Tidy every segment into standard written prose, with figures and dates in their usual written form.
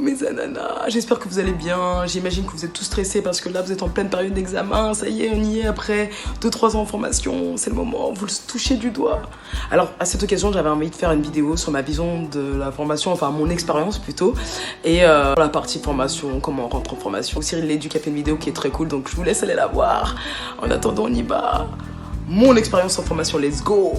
mes ananas, j'espère que vous allez bien. J'imagine que vous êtes tous stressés parce que là vous êtes en pleine période d'examen. Ça y est, on y est après 2-3 ans en formation. C'est le moment, vous le touchez du doigt. Alors à cette occasion, j'avais envie de faire une vidéo sur ma vision de la formation, enfin mon expérience plutôt. Et la partie formation, comment on rentre en formation. Cyril Léduc a fait une vidéo qui est très cool, donc je vous laisse aller la voir. En attendant, on y va. Mon expérience en formation, let's go!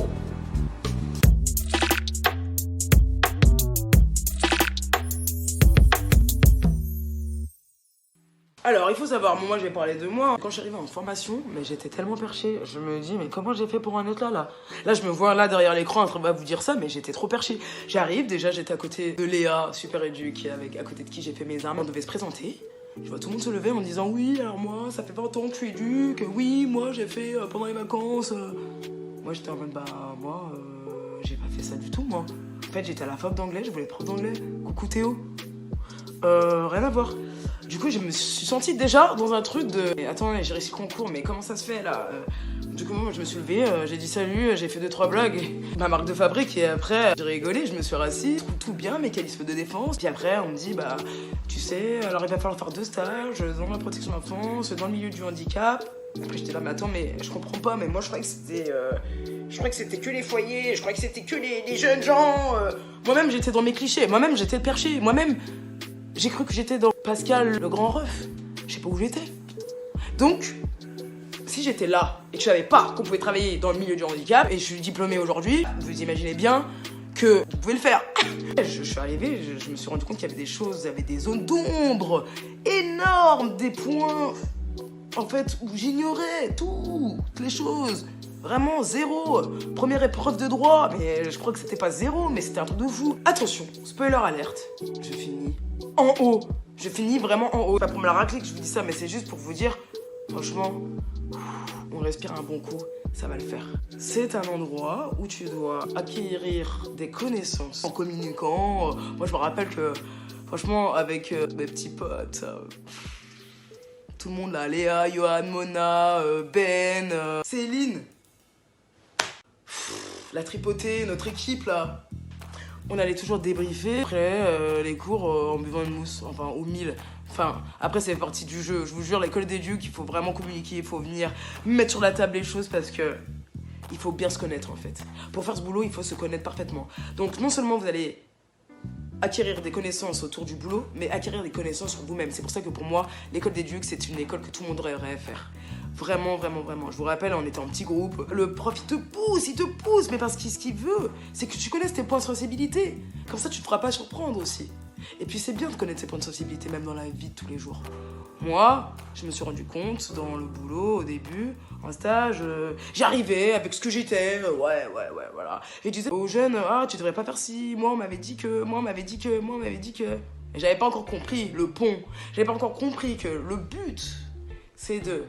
Alors, il faut savoir, moi je vais parler de moi. Quand je suis arrivée en formation, mais j'étais tellement perchée. Je me dis, mais comment j'ai fait pour en être là? Là, je me vois là derrière l'écran en train de vous dire ça, mais j'étais trop perchée. J'arrive, déjà j'étais à côté de Léa, super éduque, à côté de qui j'ai fait mes armes. On devait se présenter. Je vois tout le monde se lever en me disant, oui, alors moi, ça fait 20 ans que je suis éduque. Oui, moi j'ai fait pendant les vacances. Moi j'étais en mode, moi, j'ai pas fait ça du tout, moi. En fait, j'étais à la fac d'anglais, je voulais être prof d'anglais. Coucou Théo. Rien à voir. Du coup, je me suis sentie déjà dans un truc de... Attends, j'ai réussi le concours, mais comment ça se fait, là? Du coup, moi, je me suis levée, j'ai dit salut, j'ai fait 2-3 blagues, ma marque de fabrique, et après, j'ai rigolé, je me suis rassise, tout bien, mécanisme de défense. Puis après, on me dit, tu sais, alors il va falloir faire 2 stages dans la protection de l'enfance, dans le milieu du handicap. Après, j'étais là, mais attends, mais je comprends pas, mais moi, je croyais que c'était... Je croyais que c'était que les foyers, je croyais que c'était que les jeunes gens. Moi-même, j'étais dans mes clichés, moi-même, j'étais le perché, moi-même... J'ai cru que j'étais dans Pascal le grand ref. Je sais pas où j'étais. Donc, si j'étais là et que je savais pas qu'on pouvait travailler dans le milieu du handicap et je suis diplômée aujourd'hui, vous imaginez bien que vous pouvez le faire. Je suis arrivée, je me suis rendu compte qu'il y avait des choses, il y avait des zones d'ombre énormes, des points, en fait, où j'ignorais toutes les choses. Vraiment zéro. Première épreuve de droit, mais je crois que c'était pas zéro, mais c'était un truc de fou. Attention, spoiler alerte, je finis en haut. Je finis vraiment en haut. Pas pour me la racler que je vous dis ça, mais c'est juste pour vous dire, franchement, on respire un bon coup, ça va le faire. C'est un endroit où tu dois acquérir des connaissances en communiquant. Moi, je me rappelle que, franchement, avec mes petits potes, tout le monde là, Léa, Johan, Mona, Ben, Céline, la tripotée, notre équipe là, on allait toujours débriefer après les cours en buvant une mousse, enfin au 1000. Enfin, après c'est partie du jeu. Je vous jure, l'école d'éduc, il faut vraiment communiquer, il faut venir mettre sur la table les choses parce que il faut bien se connaître en fait. Pour faire ce boulot, il faut se connaître parfaitement. Donc non seulement vous allez acquérir des connaissances autour du boulot, mais acquérir des connaissances sur vous-même. C'est pour ça que pour moi, l'école d'éduc, c'est une école que tout le monde rêverait faire. Vraiment, vraiment, vraiment. Je vous rappelle, on était en petit groupe. Le prof, il te pousse, mais parce que ce qu'il veut, c'est que tu connaisses tes points de sensibilité. Comme ça, tu te feras pas surprendre aussi. Et puis, c'est bien de connaître ses points de sensibilité, même dans la vie de tous les jours. Moi, je me suis rendu compte dans le boulot, au début, en stage, j'arrivais avec ce que j'étais, voilà. Et je disais aux jeunes, tu devrais pas faire ci, moi on m'avait dit que. Et j'avais pas encore compris le pont, j'avais pas encore compris que le but, c'est de...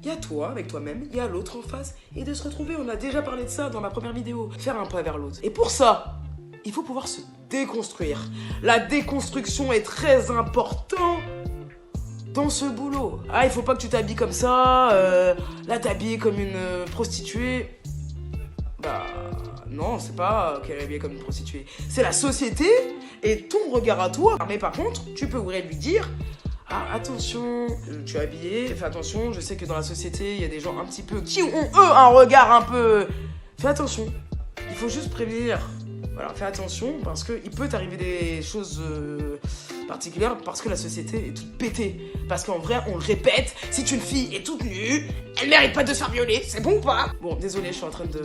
Il y a toi, avec toi-même, il y a l'autre en face, et de se retrouver, on a déjà parlé de ça dans ma première vidéo, faire un pas vers l'autre. Et pour ça, il faut pouvoir se déconstruire. La déconstruction est très importante dans ce boulot. Il faut pas que tu t'habilles comme ça, là t'habilles comme une prostituée. Non, c'est pas qu'elle est habillée comme une prostituée. C'est la société et ton regard à toi. Mais par contre, tu peux lui dire, attention, tu es habillé, fais attention, je sais que dans la société, il y a des gens un petit peu qui ont, eux, un regard un peu... Fais attention, il faut juste prévenir. Voilà, fais attention parce qu'il peut t'arriver des choses particulières parce que la société est toute pétée. Parce qu'en vrai, on le répète, si une fille est toute nue, elle mérite pas de se faire violer, c'est bon ou pas? Bon, désolé, je suis en train de...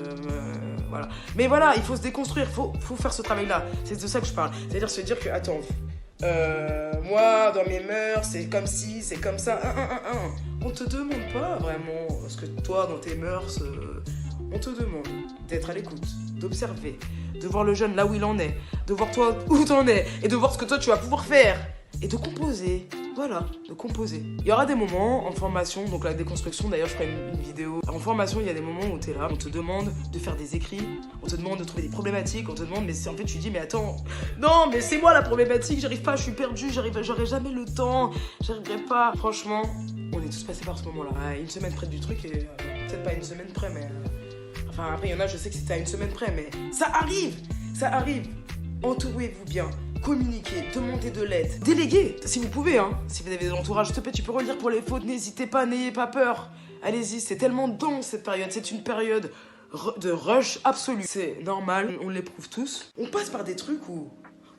voilà. Mais voilà, il faut se déconstruire, faut faire ce travail-là. C'est de ça que je parle. C'est-à-dire se dire que, attends, moi, dans mes mœurs, c'est comme ci, c'est comme ça. On te demande pas vraiment, parce que toi, dans tes mœurs, on te demande d'être à l'écoute, d'observer, de voir le jeune là où il en est, de voir toi où t'en es, et de voir ce que toi tu vas pouvoir faire, et de composer. Voilà, de composer. Il y aura des moments en formation, donc la déconstruction, d'ailleurs je ferai une vidéo. En formation, il y a des moments où t'es là, on te demande de faire des écrits, on te demande de trouver des problématiques, on te demande, mais en fait tu dis, mais attends, non, mais c'est moi la problématique, j'arrive pas, je suis perdu, j'aurai jamais le temps, j'arriverai pas. Franchement, on est tous passés par ce moment-là. Une semaine près du truc, et peut-être pas une semaine près, mais... Enfin, après, il y en a, je sais que c'était à une semaine près, mais ça arrive. Entourez-vous bien. communiquer, demander de l'aide, déléguer, si vous pouvez, hein. Si vous avez des entourages, s'il te plaît, tu peux relire pour les fautes, n'hésitez pas, n'ayez pas peur. Allez-y, c'est tellement dense cette période, c'est une période de rush absolu. C'est normal, on l'éprouve tous. On passe par des trucs où...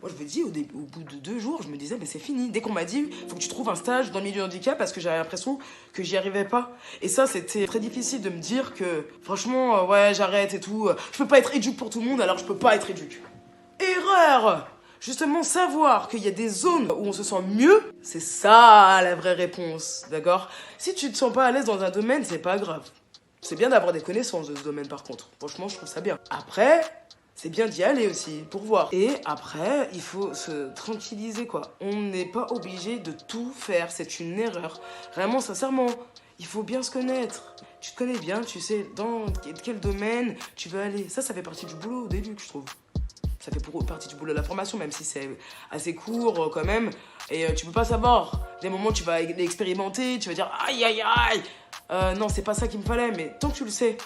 Moi, je me dis, au bout de 2 jours, je me disais, mais c'est fini. Dès qu'on m'a dit, faut que tu trouves un stage dans le milieu handicap parce que j'avais l'impression que j'y arrivais pas. Et ça, c'était très difficile de me dire que, franchement, ouais, j'arrête et tout. Je peux pas être éduque pour tout le monde, alors je peux pas être éduque. Erreur! Justement, savoir qu'il y a des zones où on se sent mieux, c'est ça la vraie réponse, d'accord? Si tu te sens pas à l'aise dans un domaine, c'est pas grave. C'est bien d'avoir des connaissances de ce domaine, par contre. Franchement, je trouve ça bien. Après... c'est bien d'y aller aussi, pour voir. Et après, il faut se tranquilliser, quoi. On n'est pas obligé de tout faire, c'est une erreur. Vraiment, sincèrement, il faut bien se connaître. Tu te connais bien, tu sais dans quel domaine tu veux aller. Ça fait partie du boulot au début, je trouve. Ça fait partie du boulot de la formation, même si c'est assez court quand même. Et tu peux pas savoir. Des moments, tu vas expérimenter, tu vas dire aïe, aïe, aïe. Non, c'est pas ça qu'il me fallait, mais tant que tu le sais,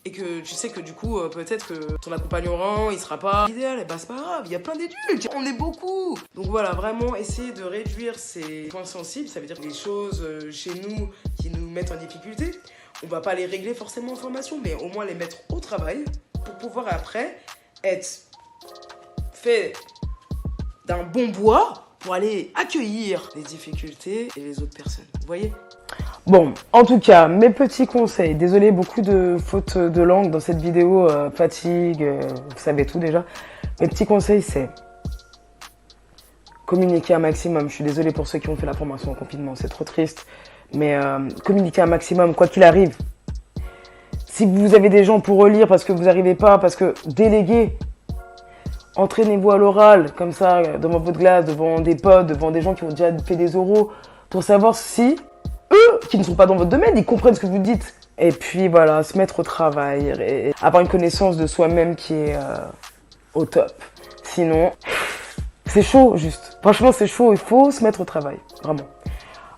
et que tu sais que du coup, peut-être que ton accompagnant, il sera pas idéal, et bah c'est pas grave, il y a plein d'éduques, on est beaucoup. Donc voilà, vraiment essayer de réduire ces points sensibles, ça veut dire les choses chez nous qui nous mettent en difficulté, on va pas les régler forcément en formation, mais au moins les mettre au travail pour pouvoir après être fait d'un bon bois pour aller accueillir les difficultés et les autres personnes, vous voyez ? Bon, en tout cas, mes petits conseils. Désolé, beaucoup de fautes de langue dans cette vidéo, fatigue, vous savez tout déjà. Mes petits conseils, c'est communiquer un maximum. Je suis désolée pour ceux qui ont fait la formation en confinement, c'est trop triste. Mais communiquer un maximum, quoi qu'il arrive. Si vous avez des gens pour relire parce que vous n'arrivez pas, parce que déléguez, entraînez-vous à l'oral, comme ça, devant votre glace, devant des potes, devant des gens qui ont déjà fait des oraux, pour savoir si... eux, qui ne sont pas dans votre domaine, ils comprennent ce que vous dites. Et puis voilà, se mettre au travail, et avoir une connaissance de soi-même qui est au top. Sinon, c'est chaud juste. Franchement, c'est chaud, il faut se mettre au travail, vraiment.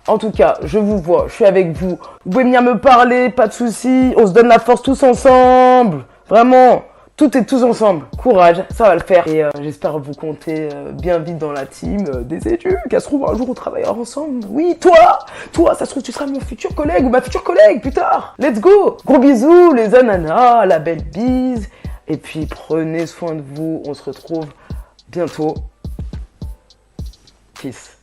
En tout cas, je vous vois, je suis avec vous. Vous pouvez venir me parler, pas de soucis. On se donne la force tous ensemble. Vraiment, tout et tous ensemble. Courage, ça va le faire. Et j'espère vous compter bien vite dans la team des études. Qu'à se trouve un jour on travaillera ensemble. Oui, toi, ça se trouve tu seras mon futur collègue ou ma future collègue plus tard. Let's go. Gros bisous, les ananas, la belle bise. Et puis prenez soin de vous. On se retrouve bientôt. Peace.